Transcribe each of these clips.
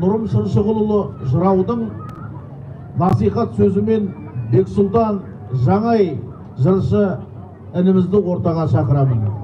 Нұрым Шыншығұлұлы жыраудың насихат сөзімен Бексұлтан Жаңай жыршы інімізді ортаға шақырамын.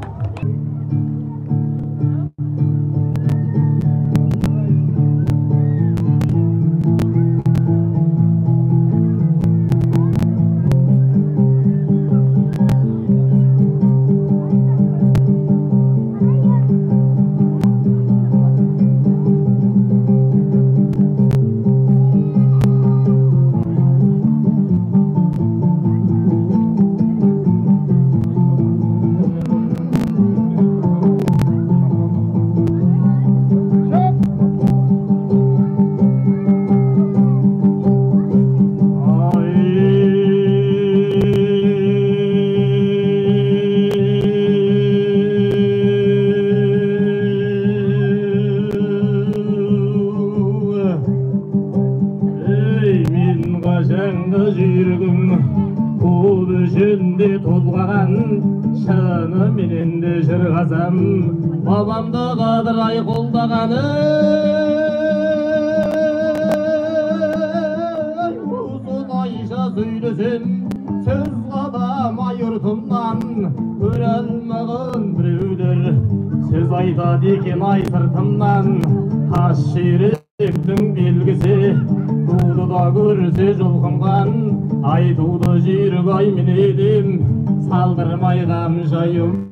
Babamda qadray qoldağanı uzun ayşa söylesin söz qadama yurtumdan örelmeğin birüdür söz ayda diken ay sırtımdan taş şeriftің belgisi tuğdu da görse jolqımgan ay tuğdu jirib ay minedim saldırmay qamşayım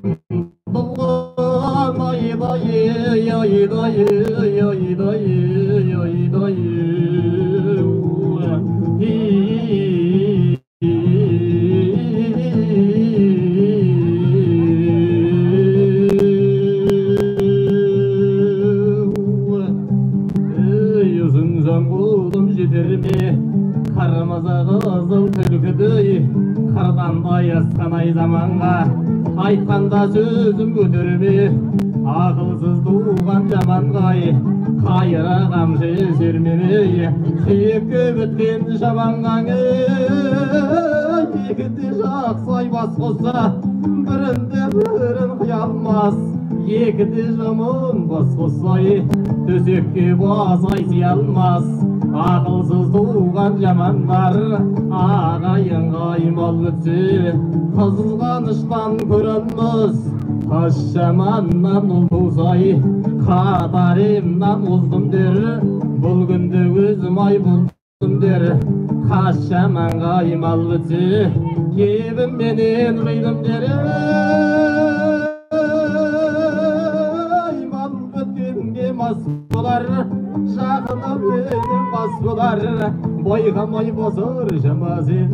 Айтқанда сөзім көтерме ақылсыз туған жаманғай қайыра қамшы сермемей сүйекке біткен жаманғаңы екіде жақсай бас қосса бірінде бірін қия алмас екіде жаман бас қоссай төсекке басай сия алмас ақылсыз туған жамандар ағайын қаймал өтсе қызғаныштан көрінміз қыз жаманнан ұл тусай қатарымнан ұздым дер бұл күнде өзім ай болдым дер қыз жаман қаймал өтсе кебім менен қидым дер мал өткенге мас болар жақыны менен бас болар байқамай бозыр жамазен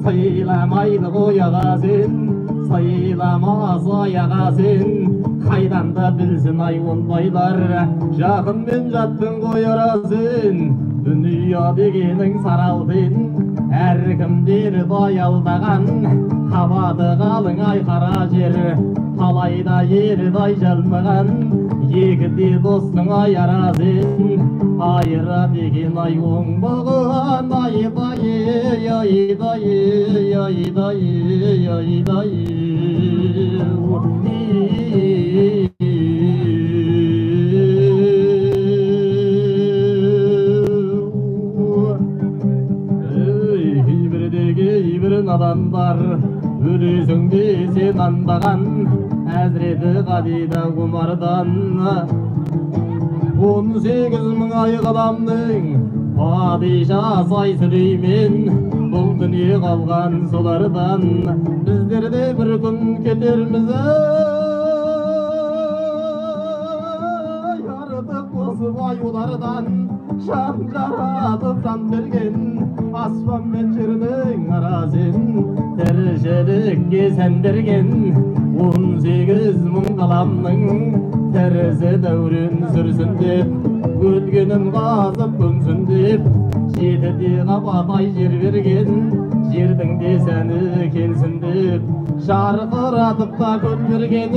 сайламайды қояғазен сайламас аяғазен қайдан да білсін ай ондайлар жақынмен жаттың қояразен дүния дегенің саралтен әркімдер баялдаған қабады қалың ай қара жер талайда ердай жалмаған екіде достың ай аразен айыра деген ай оңбаған айдай айдай айдай айдай кейбір надандар өлесің сен андаған әзіреті қадида ғұмардан 18 мың ай қаламның падиша сай Сүлеймен бұл дүние қалған солардан біздер де бір күн кетерміз артық қосып ай олардан жан жаратып жан берген аспан мен жердің аразен тіршілікке сән берген 18 мың қаламның тәрізі дәурен сүрсін деп өткенін қазып көмсін деп жетіде қабатай жер берген жердің де сәні келсін деп жарқыратып та көл берген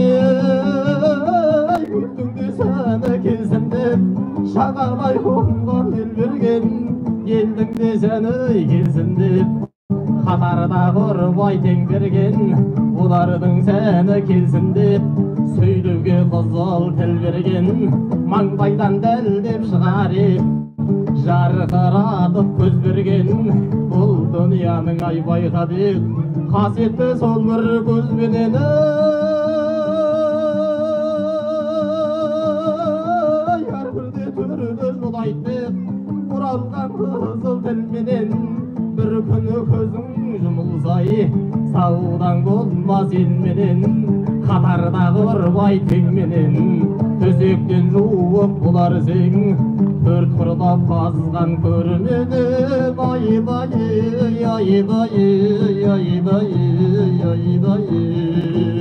көктің де сәні келсін деп шағалай қонған ел берген елдің де сәні келсін деп қатарда құрбай тең берген олардың сәні келсін деп сөйлеуге қызыл тіл берген маңдайдан дәлдеп шығар еп жарқыратып көз берген бұл дүнияның айбайға дек қасиетті сол бір көзбенен әрбірде төрді жолайды оралған қызыл тілменен бір күні көзің жұмылсай саудаң болмас елменен қатардағы ұрбай теңменен төсектен жуып бұларсың төрт құрлап қазған көрменен айдай айдай айдай айдай